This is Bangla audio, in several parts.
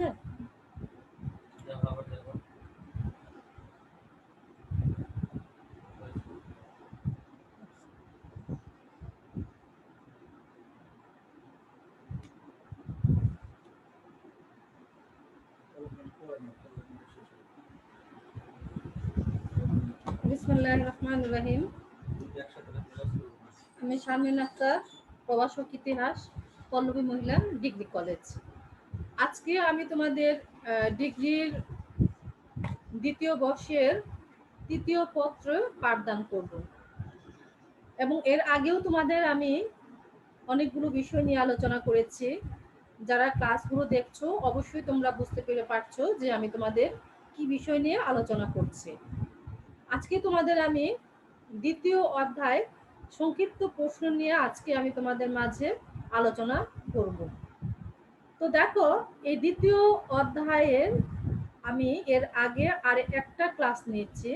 হচ্ছে? বিসমিল্লাহির রহমানির রহিম। আমি শারমিন আক্তার, প্রভাষক ইতিহাস, পল্লবী মহিলা ডিগ্রি কলেজ। আজকে আমি তোমাদের ডিগ্রির দ্বিতীয় বর্ষের তৃতীয় পত্র পাঠদান করব এবং এর আগেও তোমাদের আমি অনেকগুলো বিষয় নিয়ে আলোচনা করেছি। যারা ক্লাসগুলো দেখছো অবশ্যই তোমরা বুঝতে পেরে পারছো যে আমি তোমাদের কি বিষয় নিয়ে আলোচনা করছি। আজকে তোমাদের আমি দ্বিতীয় অধ্যায় সংক্ষিপ্ত প্রশ্ন নিয়ে আজকে আমি তোমাদের মাঝে আলোচনা করব। তো দেখো, এই দ্বিতীয় অধ্যায়ের আমি এর আগে আর একটা ক্লাস নিয়েছি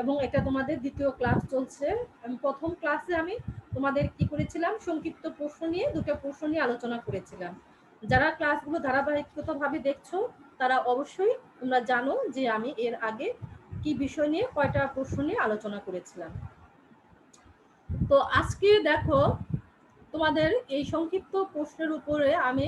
এবং এটা তোমাদের দ্বিতীয় ক্লাস চলছে। আমি প্রথম ক্লাসে আমি তোমাদের কি করেছিলাম, সংক্ষিপ্ত প্রশ্ন নিয়ে দুটো প্রশ্ন নিয়ে আলোচনা করেছিলাম। যারা ক্লাসগুলো ধারাবাহিকভাবে দেখছো তারা অবশ্যই তোমরা জানো যে আমি এর আগে কি বিষয় নিয়ে কয়টা প্রশ্ন নিয়ে আলোচনা করেছিলাম। তো আজকে দেখো, তোমাদের এই সংক্ষিপ্ত প্রশ্নের উপরে আমি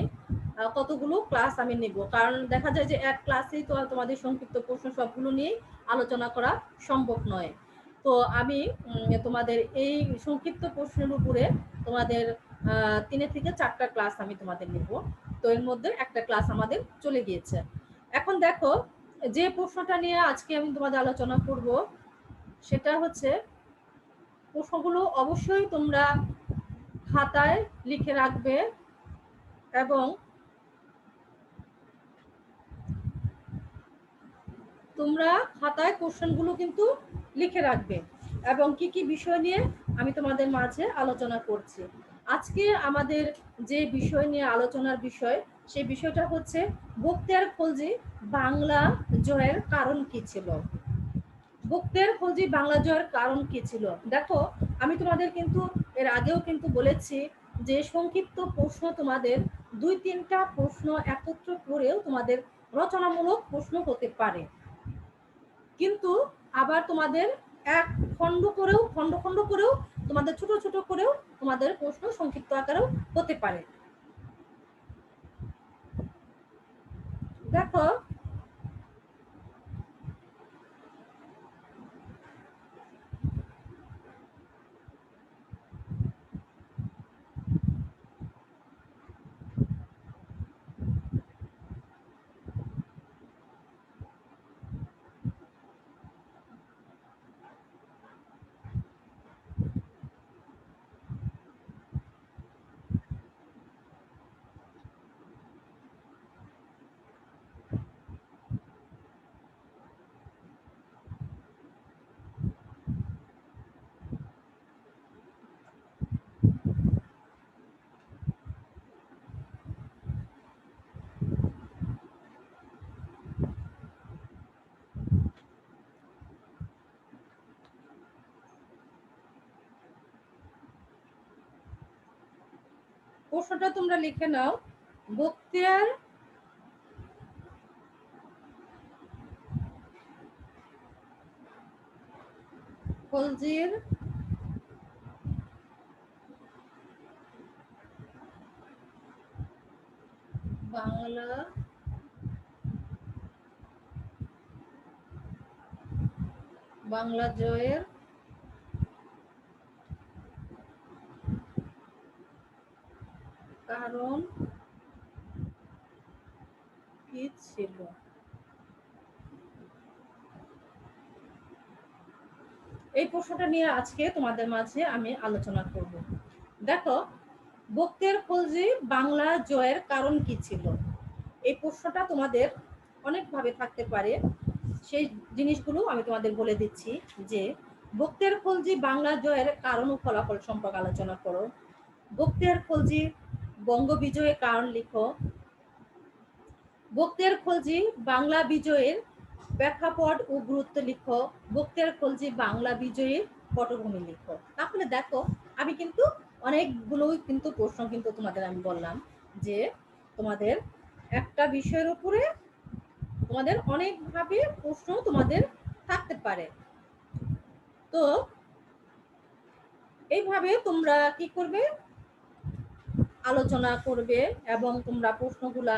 কতগুলো ক্লাস আমি নেব, কারণ দেখা যায় যে এক ক্লাসেই তো তোমাদের সংক্ষিপ্ত প্রশ্ন সবগুলো নিয়েই আলোচনা করা সম্ভব নয়। তো আমি তোমাদের এই সংক্ষিপ্ত প্রশ্নের উপরে তোমাদের 3 থেকে 4টা ক্লাস আমি তোমাদের নেব। তো এর মধ্যে একটা ক্লাস আমাদের চলে গিয়েছে। এখন দেখো, যে প্রশ্নটা নিয়ে আজকে আমি তোমাদের আলোচনা করব সেটা হচ্ছে, প্রশ্নগুলো অবশ্যই তোমরা খাতায় লিখে রাখবে এবং তোমরা খাতায় কোশ্চেনগুলো কিন্তু লিখে রাখবে এবং কি কি বিষয় নিয়ে আমি তোমাদের মাঝে আলোচনা করছি। আজকে আমাদের যে বিষয় নিয়ে আলোচনার বিষয়, সেই বিষয়টা হচ্ছে বখতিয়ার খলজি বাংলা জয়ের কারণ কি ছিল। বখতিয়ার খলজি বাংলা জয়ের কারণ কি ছিল? দেখো, আমি তোমাদের কিন্তু এর আগেও কিন্তু বলেছি যে সংক্ষিপ্ত প্রশ্ন তোমাদের 2-3টা প্রশ্ন একত্র করেও তোমাদের রচনামূলক প্রশ্ন হতে পারে, কিন্তু আবার তোমাদের এক খণ্ড খণ্ড করেও তোমাদের ছোট ছোট করেও তোমাদের প্রশ্ন সংক্ষিপ্ত আকারেও হতে পারে। দেখো, প্রশ্নটা তোমরা লিখে নাও। বখতিয়ার খলজির বাংলা জয়ের কারণ কি ছিল। এই প্রশ্নটা নিয়ে আজকে তোমাদের মাঝে আমি আলোচনা করব। দেখো, বখতিয়ার খলজি বাংলা জয়ের কারণ কি ছিল, এই প্রশ্নটা তোমাদের অনেকভাবে থাকতে পারে। সেই জিনিসগুলো আমি তোমাদের বলে দিচ্ছি যে বখতিয়ার খলজি বাংলা জয়ের কারণ ও ফলাফল সম্পর্কে আলোচনা করো। বখতিয়ার খলজি বঙ্গ বিজয়ের কারণ লিখো। বখতিয়ার খলজি বাংলা বিজয়ের প্রেক্ষাপট ও গুরুত্ব লিখো। বখতিয়ার খলজি বাংলা বিজয়ের পটভূমি লিখো। তাহলে দেখো, আমি কিন্তু অনেকগুলোই কিন্তু প্রশ্ন কিন্তু তোমাদের আমি বললাম যে তোমাদের একটা বিষয়ের উপরে তোমাদের অনেকভাবে প্রশ্ন তোমাদের থাকতে পারে। তো এইভাবে তোমরা কি করবে, আলোচনা করবে এবং তোমরা প্রশ্নগুলা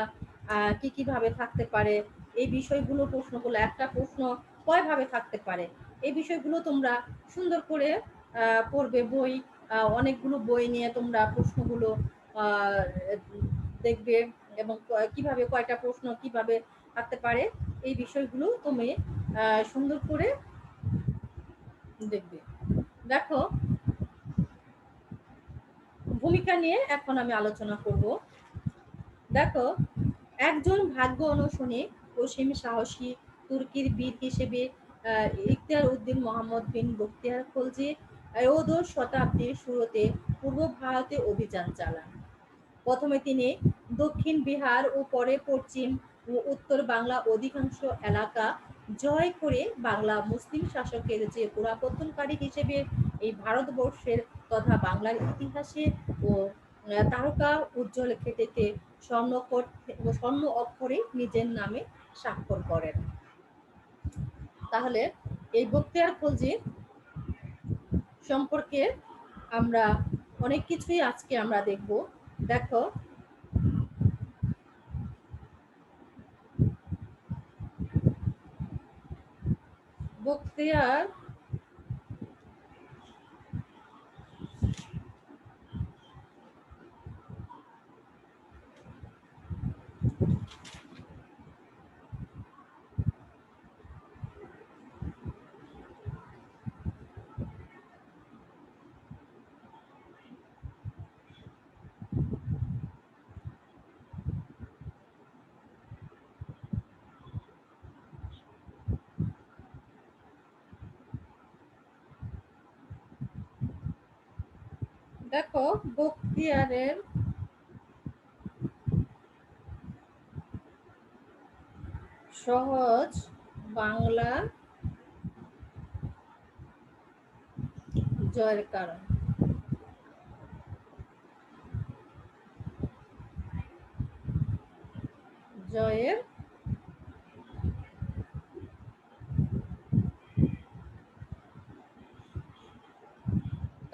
কি কিভাবে থাকতে পারে, এই বিষয়গুলো প্রশ্নগুলো একটা প্রশ্ন কয়ভাবে থাকতে পারে, এই বিষয়গুলো তোমরা সুন্দর করে পড়বে। বই অনেকগুলো বই নিয়ে তোমরা প্রশ্নগুলো আহ, দেখবে এবং কিভাবে কয়টা প্রশ্ন কিভাবে থাকতে পারে এই বিষয়গুলো তুমি সুন্দর করে দেখবে। দেখো, ভূমিকা নিয়ে এখন আমি আলোচনা করব। দেখো, একজন ভাগ্য অনুশীলনী অসীম সাহসী তুর্কির বীর হিসেবে ইখতিয়ার উদ্দিন মোহাম্মদ বিন বখতিয়ার খলজি ত্রয়োদশ শতাব্দীর শুরুতে পূর্ব ভারতে অভিযান চালান। প্রথমে তিনি দক্ষিণ বিহার ও পরে পশ্চিম ও উত্তর বাংলা অধিকাংশ এলাকা জয় করে বাংলা মুসলিম শাসকের যে পুনরাবর্তনকারী হিসেবে এই ভারতবর্ষের তথা বাংলার ইতিহাসে ও তারকা উজ্জ্বল খেতেতে স্বর্ণ অক্ষরে নিজের নামে স্বাক্ষর করেন। তাহলে এই বখতিয়ার খলজি সম্পর্কে আমরা অনেক কিছুই আজকে আমরা দেখব। দেখো, বখতিয়ার দেখো, বখতিয়ারের সহজ বাংলা জয়ের কারণ। জয়ের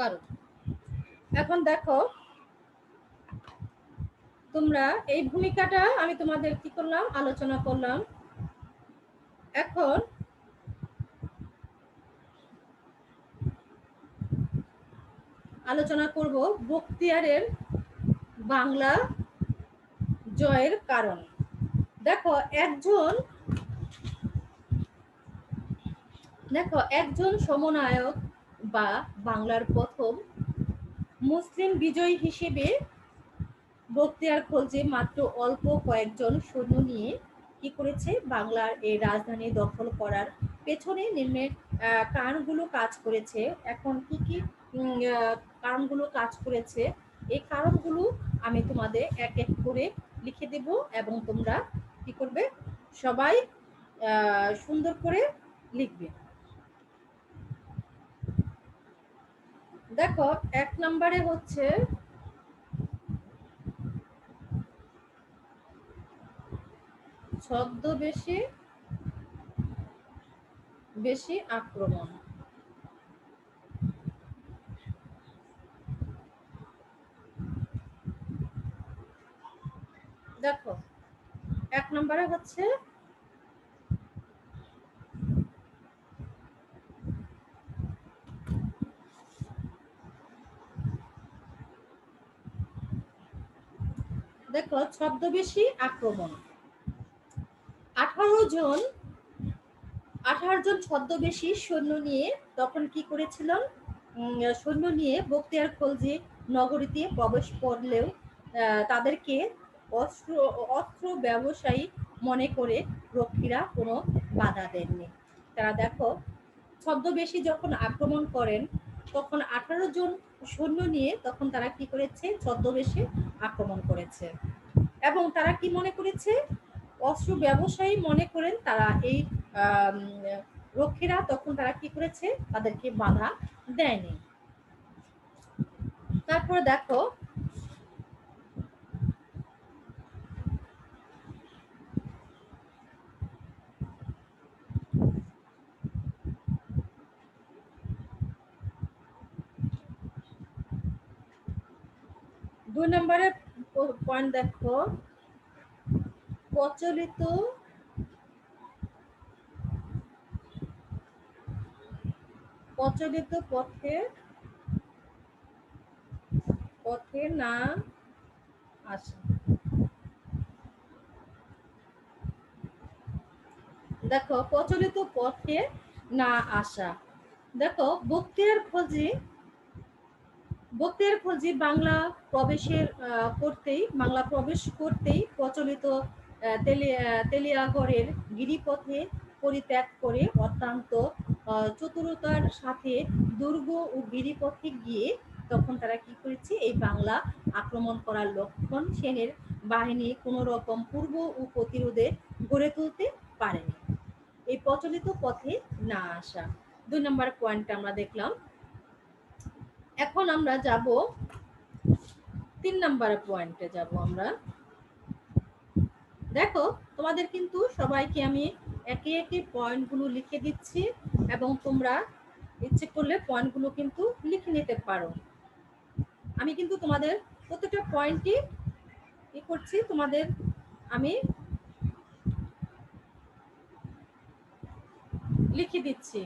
কারণ। এখন দেখো, তোমরা এই ভূমিকাটা আমি তোমাদের কি করলাম, আলোচনা করলাম। এখন আলোচনা করব বখতিয়ারের বাংলা জয়ের কারণ। দেখো, একজন সমনায়ক বা বাংলার প্রথম মুসলিম বিজয়ী হিসেবে বখতিয়ার খলজি মাত্র অল্প কয়েকজন সৈন্য নিয়ে কি করেছে, বাংলার এই রাজধানী দখল করার পেছনে নিম্নের কারণগুলো কাজ করেছে। এখন কি কি কারণগুলো কাজ করেছে, এই কারণগুলো আমি তোমাদের এক এক করে লিখে দেব এবং তোমরা কি করবে, সবাই সুন্দর করে লিখবে। দেখো, এক নম্বরে হচ্ছে ছদ্মবেশী বেশি আক্রমণ। দেখো, এক নম্বরে হচ্ছে দেখো ছদ্মবেশী আক্রমণ। 18 জন 18 জন ছদ্মবেশী সৈন্য নিয়ে তখন কি করেছিলেন, সৈন্য নিয়ে বখতিয়ার খলজি নগরীতে প্রবেশ করলেও তাদেরকে অস্ত্র অস্ত্র ব্যবসায়ী মনে করে রক্ষীরা কোনো বাধা দেননি। তারা দেখো, ছদ্মবেশী যখন আক্রমণ করেন তখন 18 জন সৈন্য নিয়ে তখন তারা কি করেছে, ছদ্মবেশে আক্রমণ করেছে এবং তারা কি মনে করেছে, অস্ত্র ব্যবসায়ী মনে করেন তারা এই আম, রক্ষীরা তখন তারা কি করেছে, তাদেরকে বাধা দেয়নি। তারপরে দেখো, 2 নম্বরে পয়েন্ট দেখো, প্রচলিত প্রচলিত পথে না আসা। দেখো, প্রচলিত পথে না আসা। দেখো, বক্তিয়ার খলজি বাংলা প্রবেশ করতেই প্রচলিত তেলিয়াগড়ের গিরিপথে পরিত্যাগ করে অত্যন্ত চতুরতার সাথে দুর্গ ও গিরিপথে গিয়ে তখন তারা কি করেছে, এই বাংলা আক্রমণ করার লক্ষণ সেনের বাহিনী কোনো রকম পূর্ব ও প্রতিরোধে গড়ে তুলতে পারেনি। এই প্রচলিত পথে না আসা 2 নম্বর পয়েন্ট আমরা দেখলাম। এখন আমরা যাব 3 নম্বর পয়েন্টে যাব আমরা। দেখো, তোমাদের কিন্তু সবাইকে আমি একে একে পয়েন্টগুলো লিখে দিচ্ছি এবং তোমরা ইচ্ছে করলে পয়েন্টগুলো কিন্তু লিখে নিতে পারো। আমি কিন্তু তোমাদের প্রত্যেকটা পয়েন্টই করছি, তোমাদের আমি লিখে দিচ্ছি।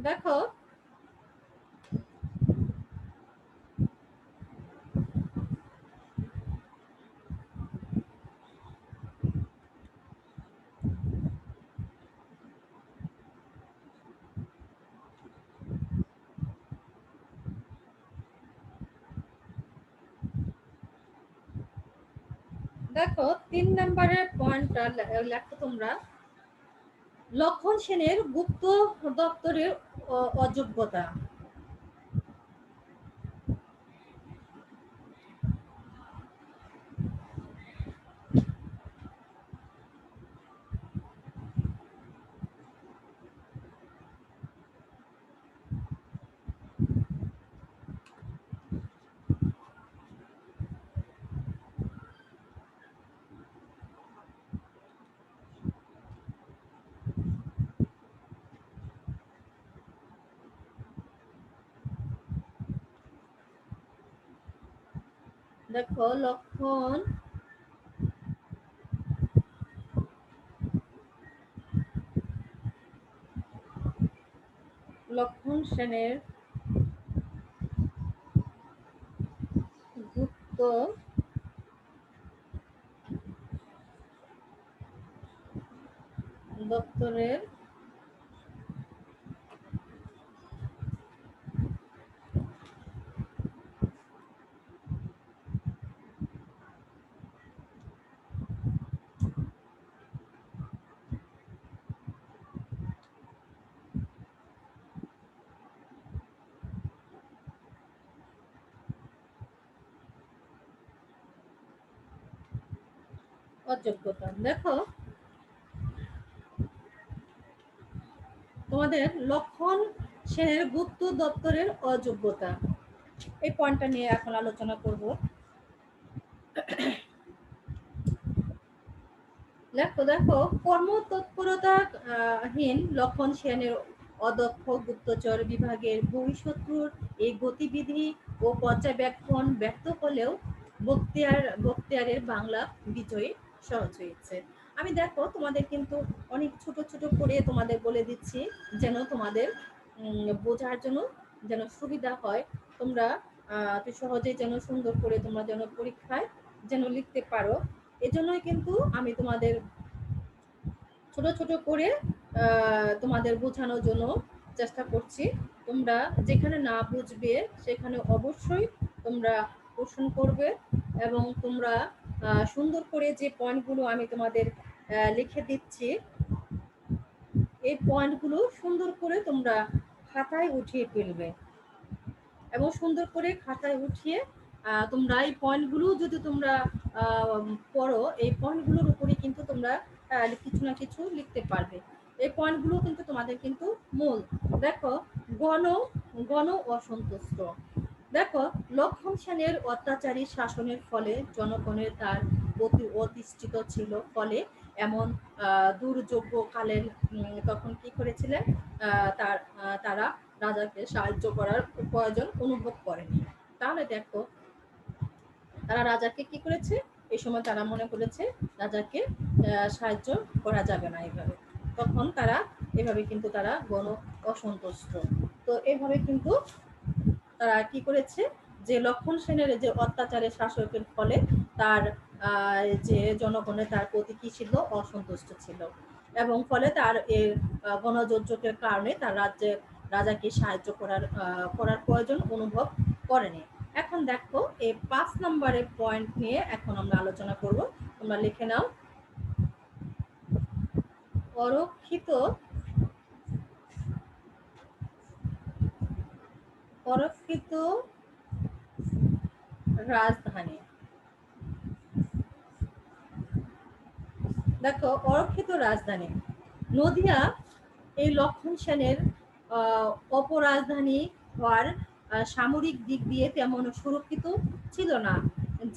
দেখো, দেখো 3 নম্বরের পয়েন্টটা লেখো তোমরা, লক্ষণ সেনের গুপ্ত দপ্তরের অযোগ্যতা। দেখো, লক্ষণ সেনের গুপ্ত দপ্তরের অযোগ্যতা। দেখো, তোমাদের লক্ষণ সেনের গুপ্ত দপ্তরের অযোগ্যতা, এই পয়েন্টটা নিয়ে এখন আলোচনা করব। দেখো দেখো, কর্মতৎপরতাহীন লক্ষণ সেনের অদক্ষ গুপ্তচর বিভাগের বহিঃশত্রুর এই গতিবিধি ও পর্যবেক্ষণ ব্যর্থ হলেও বক্তিয়ারের বাংলা বিজয়ী সহজ হয়েছে। আমি দেখো তোমাদের কিন্তু অনেক ছোট ছোট করে তোমাদের বলে দিচ্ছি, যেন তোমাদের বোঝার জন্য যেন সুবিধা হয়, তোমরা সহজেই যেন সুন্দর করে তোমরা যেন পরীক্ষায় যেন লিখতে পারো। এজন্যই কিন্তু আমি তোমাদের ছোট ছোট করে তোমাদের বোঝানোর জন্য চেষ্টা করছি। তোমরা যেখানে না বুঝবে সেখানে অবশ্যই তোমরা প্রশ্ন করবে এবং তোমরা সুন্দর করে যে পয়েন্টগুলো আমি তোমাদের লিখে দিচ্ছি, এই পয়েন্টগুলো সুন্দর করে তোমরা খাতায় উঠিয়ে ফেলবে এবং সুন্দর করে খাতায় উঠিয়ে তোমরা এই পয়েন্টগুলো যদি তোমরা পড়ো, এই পয়েন্টগুলোর উপরে কিন্তু তোমরা কিছু না কিছু লিখতে পারবে। এই পয়েন্টগুলো কিন্তু তোমাদের কিন্তু মূল। দেখো, গণ গণ অসন্তুষ্ট। দেখো, লক্ষণ সেনের অত্যাচারী শাসনের ফলে জনগণের তার অতিষ্ঠিত ছিল, ফলে এমন দুর্যোগ্যকালীন তখন কি করেছিলেন, তারা রাজাকে সাহায্য করার প্রয়োজন অনুভব করেনি। তাহলে দেখো, তারা রাজাকে কি করেছে, এই সময় তারা মনে করেছে রাজাকে সাহায্য করা যাবে না এইভাবে, তখন তারা এভাবে কিন্তু তারা গণ অসন্তুষ্ট। তো এইভাবে কিন্তু তারা কি করেছে, যে লক্ষণ সেনের যে অত্যাচারের শাসকের ফলে তার যে জনগণের তার প্রতি কি ছিল, অসন্তুষ্ট ছিল, এবং ফলে তার এর গণযোগ্যের কারণে তার রাজাকে সাহায্য করার প্রয়োজন অনুভব করেনি। এখন দেখো, এই 5 নম্বরের পয়েন্ট নিয়ে এখন আমরা আলোচনা করব। তোমরা লিখে নাও। অরক্ষিত অরক্ষিত রাজধানী। দেখো, অরক্ষিত রাজধানী নদিয়া এই লক্ষণ সেনের অপরাজধানী হওয়ার সামরিক দিক দিয়ে তেমন সুরক্ষিত ছিল না,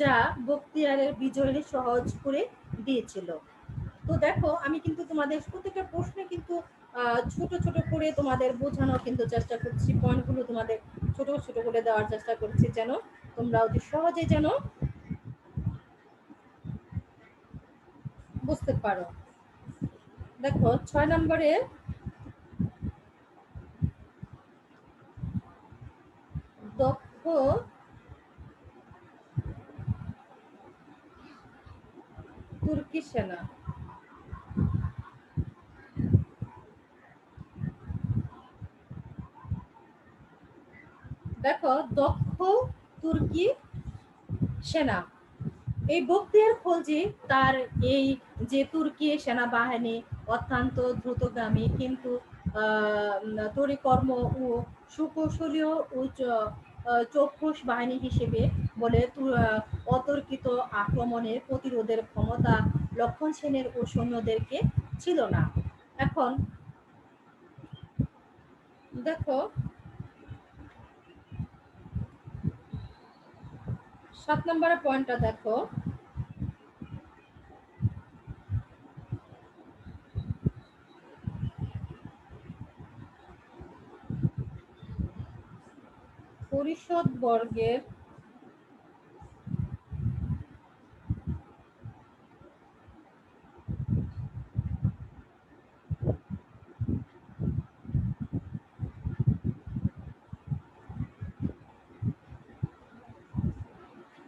যা বখতিয়ারের বিজয়ের সহজ করে দিয়েছিল। তো দেখো, আমি কিন্তু তোমাদের প্রত্যেকটা প্রশ্নে কিন্তু ছোট ছোট করে তোমাদের বোঝানোর কিন্তু চেষ্টা করছি, পয়েন্টগুলো তোমাদের ছোট ছোট করে দেওয়ার চেষ্টা করছি, যেন তোমরা অতি সহজে যেন বুঝতে পারো। দেখো, 6 নম্বরে দক্ষ তুর্কি সেনা। দেখো, দক্ষ তুর্কি সেনা, এই বখতিয়ার খলজি তার এই যে তুর্কি সেনাবাহিনী অত্যন্ত দ্রুতগামী কিন্তু তরিকর্ম ও সুকৌশলীয় ও চক্ষুষ বাহিনী হিসেবে বলে অতর্কিত আক্রমণের প্রতিরোধের ক্ষমতা লক্ষণ সেনের ও সৈন্যদেরকে ছিল না। এখন দেখো, 7 নম্বরের পয়েন্টটা দেখো। পরিষদ বর্গের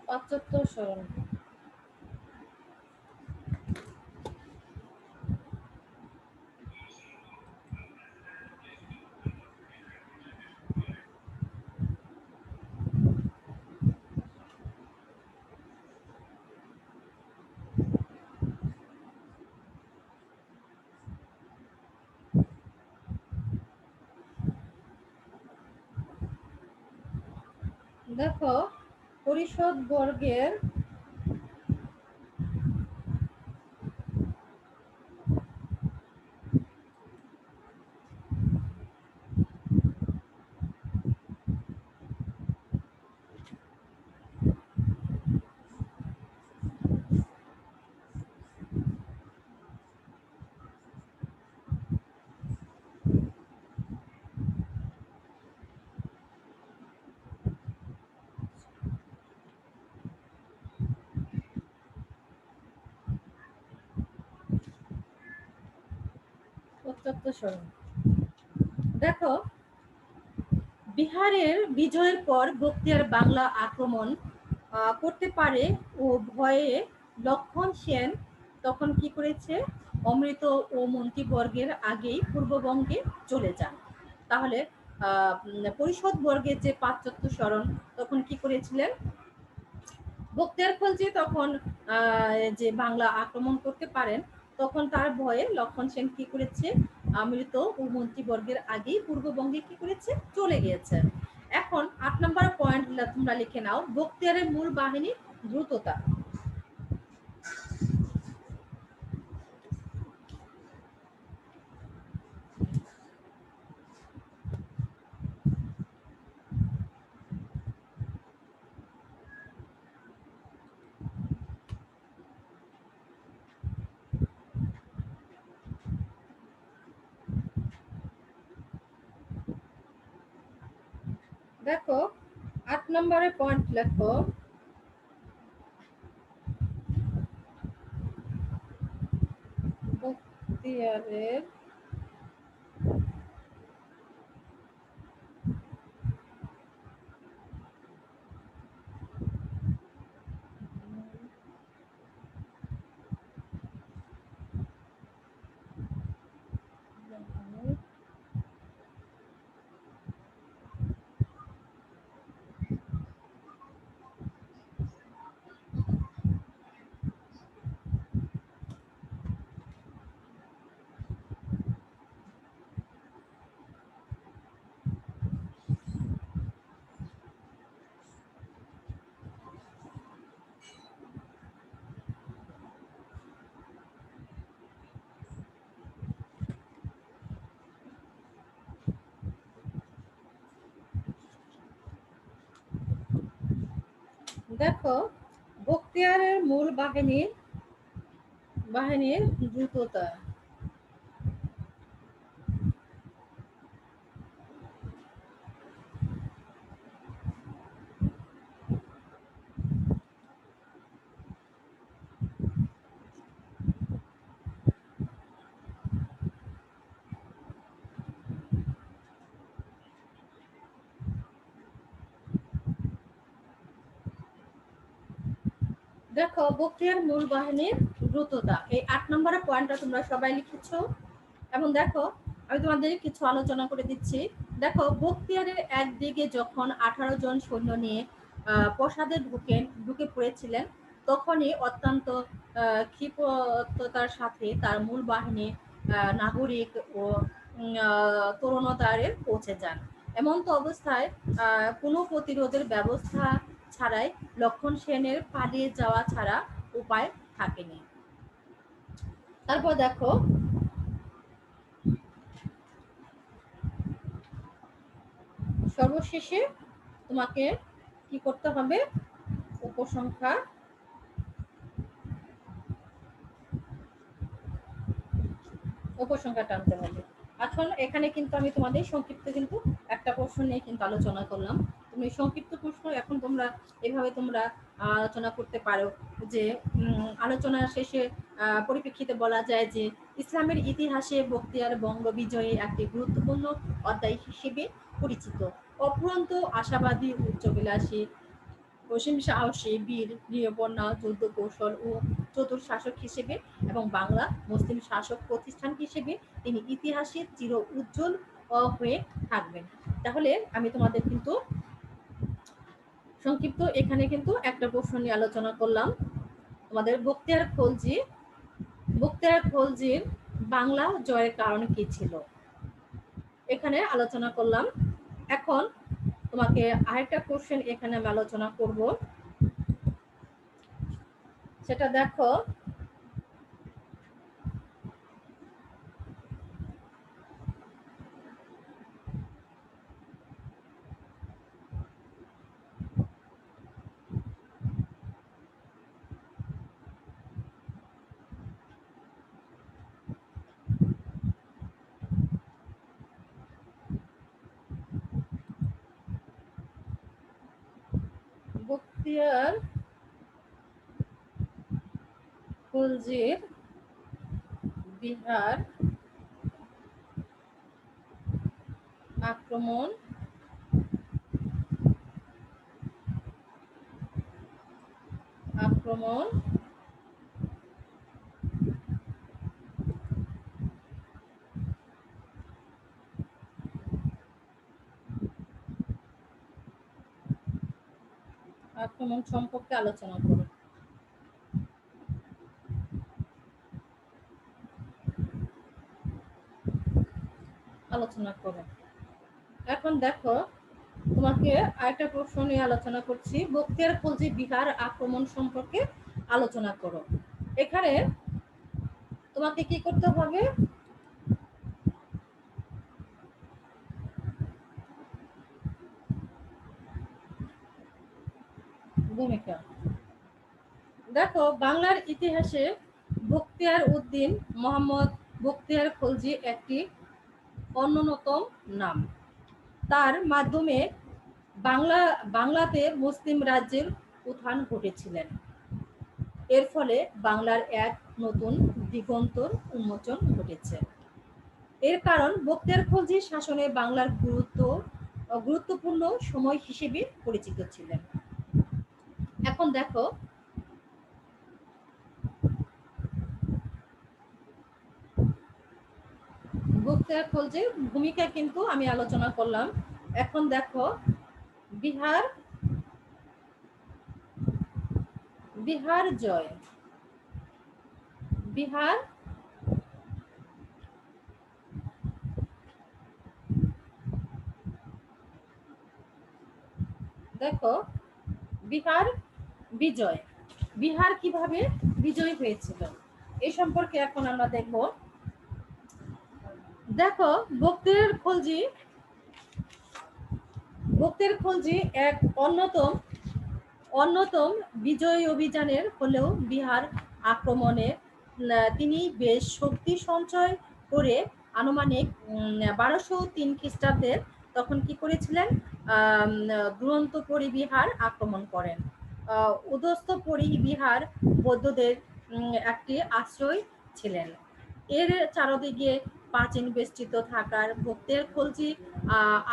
পাশ্চাত্য স্মরণ। দেখো, পরিষদ বর্গের পাশ্চাত্য স্মরণ। দেখো, বিহারের বিজয়ের পর বখতিয়ার বাংলা আক্রমণ করতে পারে ও ভয়ে লক্ষণ সেন তখন কি করেছে, অমৃত ও মন্ত্রীবর্গের আগেই পূর্ববঙ্গে চলে যান। তাহলে পরিষদ বর্গের যে পাশ্চাত্য স্মরণ তখন কি করেছিলেন, বখতিয়ার খলজি তখন যে বাংলা আক্রমণ করতে পারেন, তখন তার ভয়ে লক্ষণ সেন কি করেছে, আমৃত ও মন্ত্রীবর্গের আগেই পূর্ববঙ্গে কি করেছে, চলে গিয়েছে। এখন 8 নম্বর পয়েন্ট তোমরা লিখে নাও। বখতিয়ারের মূল বাহিনী দ্রুততা। দেখো 8 নম্বরে পয়েন্ট লেখো, বখতিয়ারের দেখো বখতিয়ারের মূল বাহিনীর দ্রুততা। দেখো বখতিয়ার মূল বাহিনীর দ্রুততা, এই 8 নম্বরের পয়েন্টটা তোমরা সবাই লিখেছো। এবং দেখো আমি তোমাদের কিছু আলোচনা করে দিচ্ছি। দেখো বখতিয়ারের একদিকে যখন 18 জন সৈন্য নিয়ে প্রাসাদে ঢুকে পড়েছিলেন, তখনই অত্যন্ত ক্ষিপ্রতার সাথে তার মূল বাহিনী নাগরিক ও তরুণতারে পৌঁছে যান। এমন তো অবস্থায় কোনো প্রতিরোধের ব্যবস্থা ছাড়াই লক্ষণ সেনের পালিয়ে যাওয়া ছাড়া উপায় থাকেনি। তারপর দেখো সর্বশেষে তোমাকে কি করতে হবে, উপসংখ্যা টানতে হবে। এখন এখানে কিন্তু আমি তোমাদের সংক্ষিপ্ত কিন্তু একটা প্রশ্ন নিয়ে কিন্তু আলোচনা করলাম। তুমি সংক্ষিপ্ত প্রশ্ন এখন তোমরা এভাবে তোমরা আলোচনা করতে পারো যে আলোচনার শেষে পরিপ্রেক্ষিতে বলা যায় যে ইসলামের ইতিহাসে বখতিয়ার বঙ্গ বিজয়ী একটি গুরুত্বপূর্ণ অধ্যায় হিসেবে পরিচিত। অফুরন্ত আশাবাদী, উচ্চবিলাসী, অসীম সাহসী, বীর, নিরবনা, যুদ্ধ কৌশল ও চতুর শাসক হিসেবে এবং বাংলা মুসলিম শাসক প্রতিষ্ঠান হিসেবে তিনি ইতিহাসে চির উজ্জ্বল হয়ে থাকবেন। তাহলে আমি তোমাদের কিন্তু সংক্ষিপ্ত এখানে কিন্তু একটা প্রশ্ন নিয়ে আলোচনা করলাম। তোমাদের বখতিয়ার খলজির বাংলা জয়ের কারণ কি ছিল, এখানে আলোচনা করলাম। এখন তোমাকে আরেকটা কোশ্চেন এখানে আমি আলোচনা করব, সেটা দেখো বখতিয়ার খলজির বিহার আক্রমণ সম্পর্কে আলোচনা করো। এখন দেখো তোমাকে আরেকটা প্রশ্ন নিয়ে আলোচনা করছি, বখতিয়ার খলজি বিহার আক্রমণ সম্পর্কে আলোচনা করো। এখানে তোমাকে কি করতে হবে, ভূমিকা। দেখো বাংলার ইতিহাসে বখতিয়ার উদ্দিন মোহাম্মদ বখতিয়ার খলজি একটি অন্যতম নাম। তার মাধ্যমে বাংলাতে মুসলিম রাজ্যের উত্থান ঘটেছিলেন। এর ফলে বাংলার এক নতুন দিগন্তর উন্মোচন ঘটেছে। এর কারণ বখতিয়ার খলজি শাসনে বাংলার গুরুত্বপূর্ণ সময় হিসেবে পরিচিত ছিলেন। এখন দেখো, বখতিয়ার খলজির ভূমিকা কিন্তু আমি আলোচনা করলাম। এখন দেখো, বিহার বিহার জয়। বিহার দেখো, বিহার বিজয়। বিহার কিভাবে বিজয় হয়েছিল এই সম্পর্কে এখন আমরা দেখব। দেখো, বখতিয়ার খলজি এক অন্যতম বিজয় অভিযানের হলেও বিহার আক্রমণে তিনি বেশ শক্তি সঞ্চয় করে আনুমানিক 1203 খ্রিস্টাব্দে তখন কি করেছিলেন, দুরন্ত পরিবিহার আক্রমণ করেন। উদস্ত পরিবিহার বৌদ্ধদের একটি আশ্রয় ছিলেন। এর চারদিকে প্রাচীন বেষ্টিত থাকার বখতিয়ার খলজি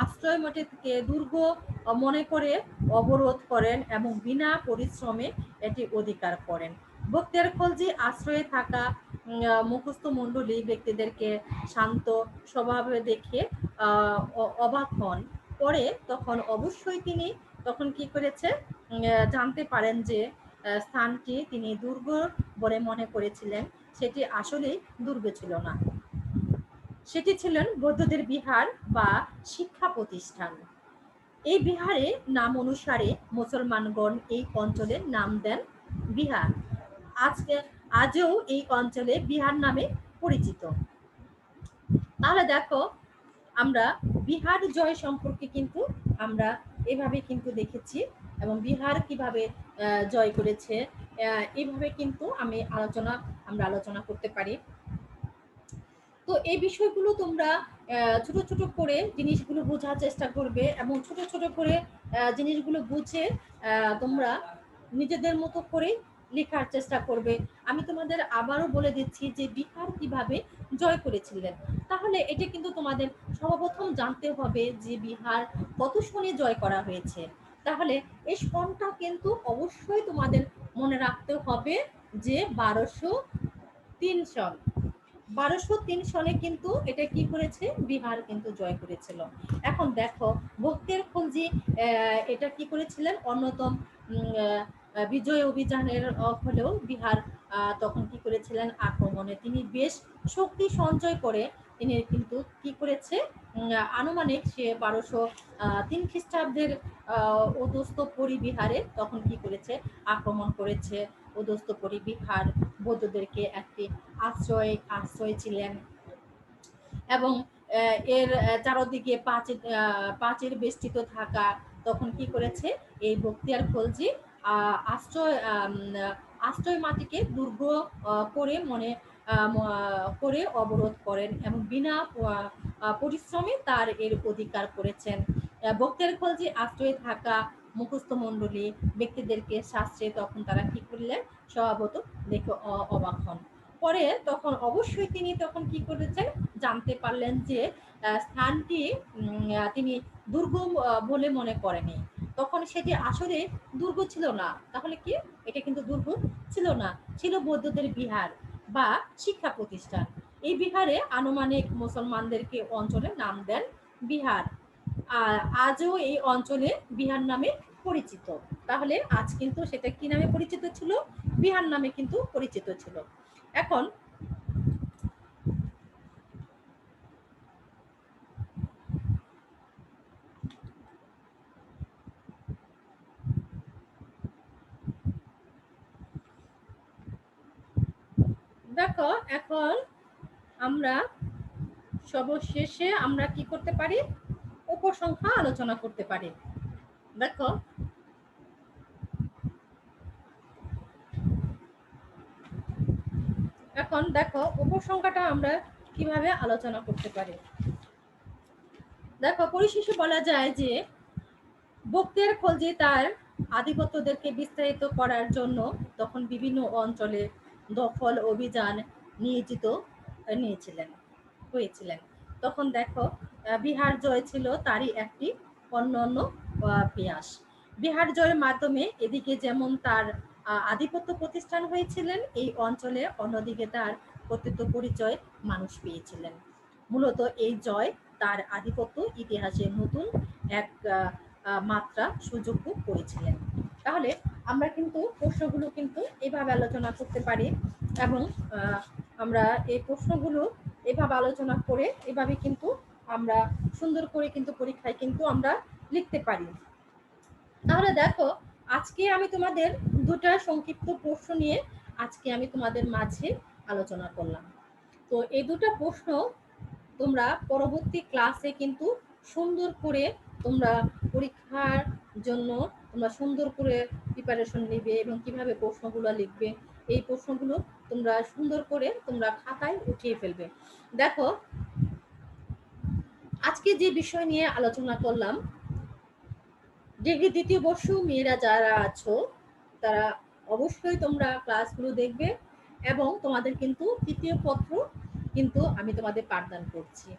আশ্রয় মঠকে দুর্গ মনে করে অবরোধ করেন এবং বিনা পরিশ্রমে এটি অধিকার করেন। বখতিয়ার খলজি আশ্রয়ে থাকা মুখস্থ মণ্ডলী ব্যক্তিদেরকে শান্ত স্বভাবে দেখে অবাক হন। পরে তখন অবশ্যই তিনি তখন কি করেছে, জানতে পারেন যে স্থানটি তিনি দুর্গ বলে মনে করেছিলেন সেটি আসলে দুর্গ ছিল না, সেটি ছিলেন বৌদ্ধদের বিহার বা শিক্ষা প্রতিষ্ঠান। এই বিহারে নাম অনুসারে মুসলমানগণ এই অঞ্চলের নাম দেন বিহার। আজও এই অঞ্চলে বিহার নামে পরিচিত। তাহলে দেখো, আমরা বিহার জয় সম্পর্কে কিন্তু আমরা এভাবে কিন্তু দেখেছি এবং বিহার কিভাবে জয় করেছে এইভাবে কিন্তু আমরা আলোচনা করতে পারি। তো এই বিষয়গুলো তোমরা ছোট ছোট করে জিনিসগুলো বোঝার চেষ্টা করবে এবং ছোট ছোট করে জিনিসগুলো বুঝে তোমরা নিজেদের মতো করে লেখার চেষ্টা করবে। আমি তোমাদের আবারও বলে দিচ্ছি যে বিহার কিভাবে জয় করেছিলেন। তাহলে এটা কিন্তু তোমাদের সর্বপ্রথম জানতে হবে যে বিহার কত সনে জয় করা হয়েছে। তাহলে এই সনটা কিন্তু অবশ্যই তোমাদের মনে রাখতে হবে যে 1203 সন। 1203 সনে কিন্তু এটা কি করেছে, বিহার কিন্তু জয় করেছিল। এখন দেখো, বখতিয়ার খলজি এটা কি করেছিলেন, অন্যতম বিজয় অভিযানের হলেও বিহার তখন কি করেছিলেন, আক্রমণে তিনি বেশ শক্তি সঞ্চয় করে তিনি কিন্তু কি করেছে, আনুমানিক সে 1203 খ্রিস্টাব্দের ওদস্ত পরিবিহারে তখন কি করেছে, আক্রমণ করেছে। ওদস্ত পরিবিহার বৌদ্ধদেরকে একটি আশ্রয় ছিলেন এবং এর চারদিকে পাঁচের বেষ্টিত থাকা তখন কি করেছে, এই বখতিয়ার খলজি আশ্রয় মাটিকে দুর্গ করে করে অবরোধ করেন এবং বিনা পরিশ্রমে তার এর অধিকার করেছেন। বখতিয়ার খলজি আশ্রয়ে থাকা মুখস্থ মণ্ডলী ব্যক্তিদেরকে শাস্ত্রে তখন তারা কি করলেন, স্বভাবত দেখে অবাক হন। পরে তখন অবশ্যই তিনি তখন কি করেছেন, জানতে পারলেন যে স্থানটি তিনি দুর্গ বলে মনে করেনি। তখন সেটি আসলে দুর্গ ছিল না। তাহলে কি, এটা কিন্তু দুর্গ ছিল না, ছিল বৌদ্ধদের বিহার বা শিক্ষা প্রতিষ্ঠান। এই বিহারে আনুমানিক মুসলমানদেরকে অঞ্চলের নাম দেন বিহার। আজও এই অঞ্চলে বিহার নামে পরিচিত। তাহলে আজ কিন্তু সেটা কি নামে পরিচিত ছিল, বিহার নামে কিন্তু পরিচিত ছিল। এখন দেখো, এখন আমরা সর্বশেষে আমরা কি করতে পারি, উপসংখ্যা আলোচনা করতে পারি। দেখো, এখন দেখো উপসংখ্যাটা আমরা কিভাবে আলোচনা করতে পারি। দেখো, পরিশেষে বলা যায় যে বখতিয়ার খলজি তার আধিপত্যদেরকে বিস্তারিত করার জন্য তখন বিভিন্ন অঞ্চলে দখল অভিযান নিয়োজিত নিয়েছিলেন হয়েছিলেন। তখন দেখো বিহার জয় ছিল তারই একটি অন্যান্য প্রয়াস। বিহার জয়ের মাধ্যমে এদিকে যেমন তার আধিপত্য প্রতিষ্ঠান হয়েছিলেন এই অঞ্চলে, অন্যদিকে তার কর্তৃত্ব পরিচয় মানুষ পেয়েছিলেন। মূলত এই জয় তার আধিপত্য ইতিহাসে নতুন এক মাত্রা সুযোগ করেছিলেন। তাহলে আমরা কিন্তু প্রশ্নগুলো কিন্তু এভাবে আলোচনা করতে পারি এবং আমরা এই প্রশ্নগুলো এভাবে আলোচনা করে এভাবে কিন্তু আমরা সুন্দর করে কিন্তু পরীক্ষায় কিন্তু আমরা লিখতে পারি। তাহলে দেখো, আজকে আমি তোমাদের দুটা সংক্ষিপ্ত প্রশ্ন নিয়ে আজকে আমি তোমাদের মাঝে আলোচনা করলাম। তো এই দুটা প্রশ্ন তোমরা পরবর্তী ক্লাসে কিন্তু সুন্দর করে তোমরা পরীক্ষার জন্য তোমরা সুন্দর করে প্রিপারেশন নিবে এবং কিভাবে প্রশ্নগুলো লিখবে এই প্রশ্নগুলো তোমরা সুন্দর করে তোমরা খাতায় উঠিয়ে ফেলবে। দেখো, আজকে যে বিষয় নিয়ে আলোচনা করলাম, ডিগ্রি দ্বিতীয় বর্ষ মেয়েরা যারা আছো তারা অবশ্যই তোমরা ক্লাসগুলো দেখবে এবং তোমাদের কিন্তু তৃতীয় পত্র কিন্তু আমি তোমাদের পাঠদান করছি।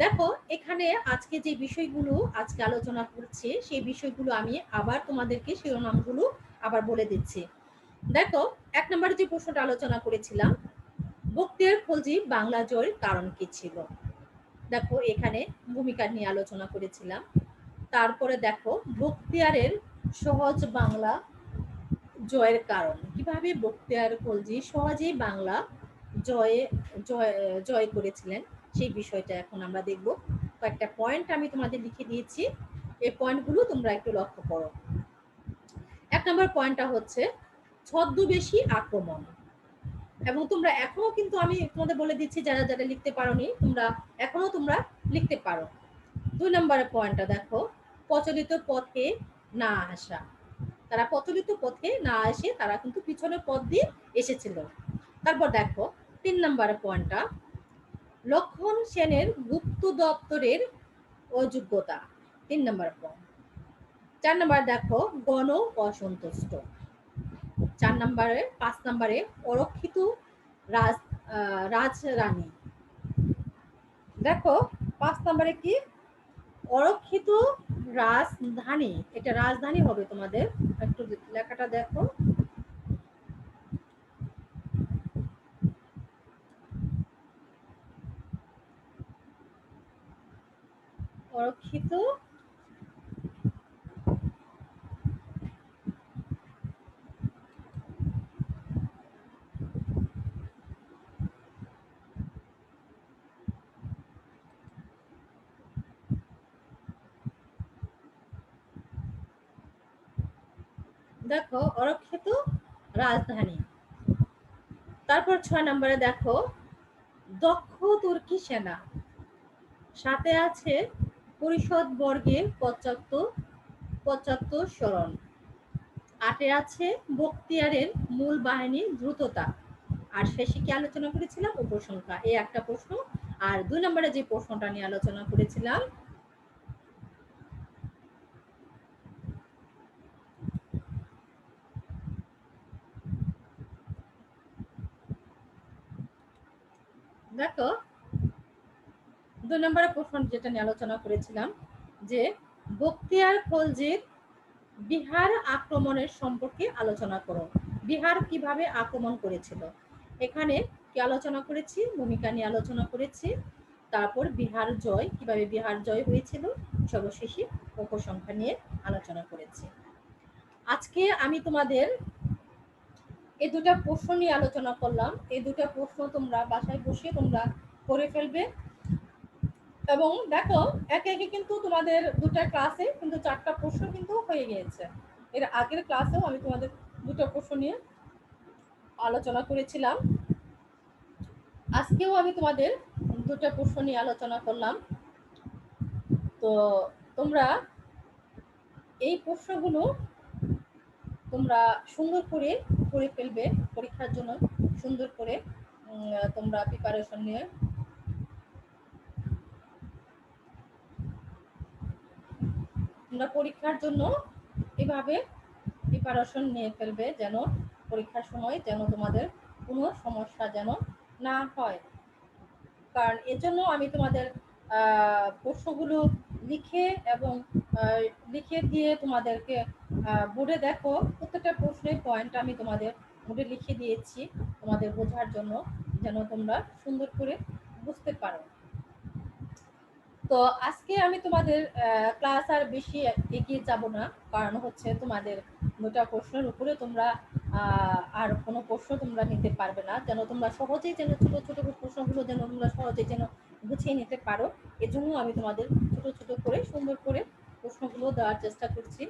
দেখো, এখানে আজকে যে বিষয়গুলো আজকে আলোচনা করছি সেই বিষয়গুলো আমি আবার তোমাদেরকে শিরোনামগুলো আবার বলে দিচ্ছি। দেখো, 1 নম্বরে যে প্রশ্নটা আলোচনা করেছিলাম, বখতিয়ার খলজি বাংলা জয়ের কারণ কি ছিল। দেখো, এখানে ভূমিকা নিয়ে আলোচনা করেছিলাম। তারপরে দেখো, বখতিয়ারের সহজ বাংলা জয়ের কারণ, কিভাবে বখতিয়ার খলজি সহজেই বাংলা জয়ে জয় জয় করেছিলেন সেই বিষয়টা এখন আমরা দেখব। কয়েকটা পয়েন্ট আমি তোমাদের লিখে দিয়েছি, এই পয়েন্টগুলো তোমরা একটু লক্ষ্য করো। 1 নম্বর পয়েন্টটা হচ্ছে ছদ্মবেশী আক্রমণ, এবং তোমরা এখনো কিন্তু আমি তোমাদের বলে দিচ্ছি যারা যারা লিখতে পারোনি তোমরা এখনো তোমরা লিখতে পারো। 2 নম্বরের পয়েন্টটা দেখো, প্রচলিত পথে না আসা। তারা প্রচলিত পথে না এসে তারা কিন্তু পিছনের পথ দিয়ে এসেছিল। তারপর দেখো 3 নম্বরের পয়েন্টটা, লক্ষণ সেনের গুপ্ত দপ্তরের অযোগ্যতা। 3 নম্বর পয়েন্ট। 4 নম্বর দেখো, গণ অসন্তুষ্ট। 4 নম্বরে 5 নম্বরে অরক্ষিত রাজ রাজরানী। দেখো 5 নম্বরে কি, অরক্ষিত রাজধানী, এটা রাজধানী হবে তোমাদের, একটু লেখাটা দেখো। অরক্ষিত দেখো অরক্ষিত রাজধানী। তারপর 6 নম্বরে দেখো, দক্ষ তুর্কি সেনা, সাথে আছে পরিষদ বর্গের পশ্চাত্তর স্মরণ। 8 আছে বখতিয়ারের মূল বাহিনীর দ্রুততা। আর শেষে কি আলোচনা করেছিলাম, উপসংখ্যা, এই একটা প্রশ্ন। আর 2 নম্বরে যে প্রশ্নটা নিয়ে আলোচনা করেছিলাম, দেখো 2 নম্বরের প্রশ্ন যেটা নিয়ে আলোচনা করেছিলাম যে বখতিয়ার খলজির বিহার আক্রমণের সম্পর্কে আলোচনা করো। বিহার কিভাবে আক্রমণ করেছিল এখানে কি আলোচনা করেছি, ভূমিকা নিয়ে আলোচনা করেছি। তারপর বিহার জয়, কিভাবে বিহার জয় হয়েছিল, সর্বশেষে উপসংখ্যা নিয়ে আলোচনা করেছি। আজকে আমি তোমাদের এই দুটা প্রশ্ন নিয়ে আলোচনা করলাম। এই দুটা প্রশ্ন তোমরা বাসায় বসে তোমরা করে ফেলবে এবং দেখো একে একে কিন্তু তোমাদের দুটা ক্লাসে কিন্তু 4টা প্রশ্ন কিন্তু হয়ে গিয়েছে। এর আগের ক্লাসেও আমি তোমাদের দুটো প্রশ্ন নিয়ে আলোচনা করেছিলাম, আজকেও আমি তোমাদের দুটো প্রশ্ন নিয়ে আলোচনা করলাম। তো তোমরা এই প্রশ্নগুলো তোমরা সুন্দর করে করে ফেলবে পরীক্ষার জন্য, সুন্দর করে তোমরা প্রিপারেশন নিয়ে তোমরা পরীক্ষার জন্য এভাবে প্রিপারেশন নিয়ে ফেলবে, যেন পরীক্ষার সময় যেন তোমাদের কোনো সমস্যা যেন না হয়। কারণ এজন্য আমি তোমাদের প্রশ্নগুলো লিখে এবং লিখে দিয়ে তোমাদেরকে বোর্ডে দেখো, প্রত্যেকটা প্রশ্নের পয়েন্ট আমি তোমাদের বোর্ডে লিখে দিয়েছি তোমাদের বোঝার জন্য, যেন তোমরা সুন্দর করে বুঝতে পারো। তো আজকে আমি তোমাদের ক্লাস আর বেশি এগিয়ে যাব না, কারণ হচ্ছে তোমাদের 9টা প্রশ্নের উপরে তোমরা আর কোনো প্রশ্ন তোমরা নিতে পারবে না, যেন তোমরা সহজেই যেন ছোট ছোট প্রশ্নগুলো যেন তোমরা সহজেই যেন গুছিয়ে নিতে পারো। এজন্য আমি তোমাদের ছোট ছোট করে সুন্দর করে প্রশ্নগুলো দেওয়ার চেষ্টা করছি,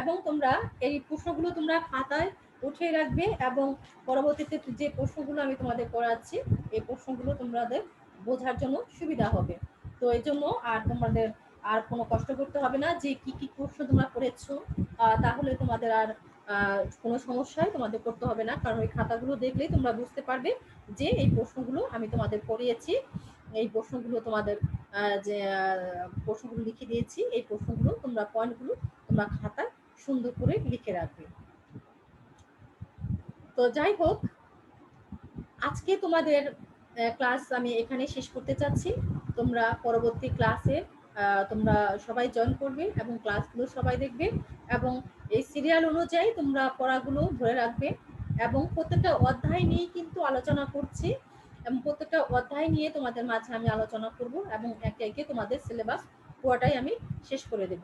এবং তোমরা এই প্রশ্নগুলো তোমরা খাতায় উঠিয়ে রাখবে, এবং পরবর্তীতে যে প্রশ্নগুলো আমি তোমাদের করাচ্ছি এই প্রশ্নগুলো তোমাদের বোঝার জন্য সুবিধা হবে। তো এই জন্য আর তোমাদের আর কোনো কষ্ট করতে হবে না যে কি কি প্রশ্ন তোমরা পড়েছো, তাহলে তোমাদের আর কোনো সমস্যায় তোমাদের করতে হবে না, কারণ ওই খাতাগুলো দেখলেই তোমরা বুঝতে পারবে যে এই প্রশ্নগুলো আমি তোমাদের পড়িয়েছি, এই প্রশ্নগুলো তোমাদের যে প্রশ্নগুলো লিখে দিয়েছি এই প্রশ্নগুলো তোমরা পয়েন্টগুলো তোমরা খাতায় সুন্দর করে লিখে রাখবে। তো যাই হোক, আজকে তোমাদের ক্লাস আমি এখানে শেষ করতে চাচ্ছি। তোমরা পরবর্তী ক্লাসে তোমরা সবাই জয়েন করবে এবং ক্লাসগুলো সবাই দেখবে, এবং এই সিরিয়াল অনুযায়ী তোমরা পড়াগুলো ধরে রাখবে, এবং প্রত্যেকটা অধ্যায় নিয়ে কিন্তু আলোচনা করছি, এবং প্রত্যেকটা অধ্যায় নিয়ে তোমাদের মাঝে আমি আলোচনা করব, এবং একে একে তোমাদের সিলেবাস পুরোটাই আমি শেষ করে দেব।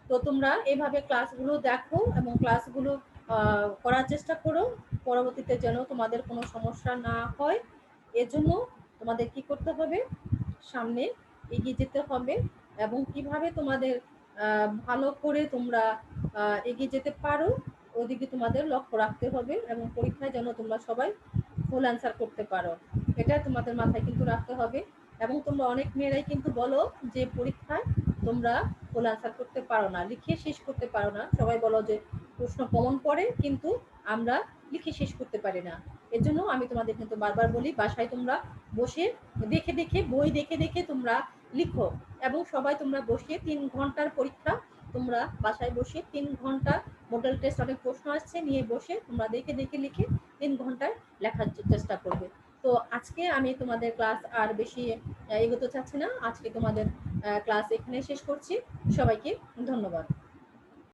তো তোমরা এইভাবে ক্লাসগুলো দেখো এবং ক্লাসগুলো করার চেষ্টা করো, পরবর্তীতে যেন তোমাদের কোনো সমস্যা না হয়। এজন্য তোমাদের কি করতে হবে, সামনে এগিয়ে যেতে হবে, এবং কিভাবে তোমাদের ভালো করে তোমরা এগিয়ে যেতে পারো ওইদিকে তোমাদের লক্ষ্য রাখতে হবে, এবং পরীক্ষায় যেন তোমরা সবাই ফুল অ্যান্সার করতে পারো, এটা তোমাদের মাথায় কিন্তু রাখতে হবে। এবং তোমরা অনেক মেয়েরাই কিন্তু বলো যে পরীক্ষায় তোমরা ফুল অ্যান্সার করতে পারো না, লিখে শেষ করতে পারো না, সবাই বলো যে প্রশ্ন কমন পড়ে কিন্তু আমরা লিখে শেষ করতে পারি না। এর জন্য আমি তোমাদের কিন্তু বারবার বলি, বাসায় তোমরা বসে দেখে দেখে বই দেখে দেখে তোমরা লিখো, এবং সবাই তোমরা বসে 3 ঘন্টার পরীক্ষা, তোমরা বাসায় বসে 3 ঘন্টা মডেল টেস্ট অনেক প্রশ্ন আসছে নিয়ে বসে তোমরা দেখে দেখে লিখে 3 ঘন্টায় লেখার চেষ্টা করবে। তো আজকে আমি তোমাদের ক্লাস আর বেশি এগোতে চাচ্ছি না, আজকে তোমাদের ক্লাস এখানে শেষ করছি। সবাইকে ধন্যবাদ।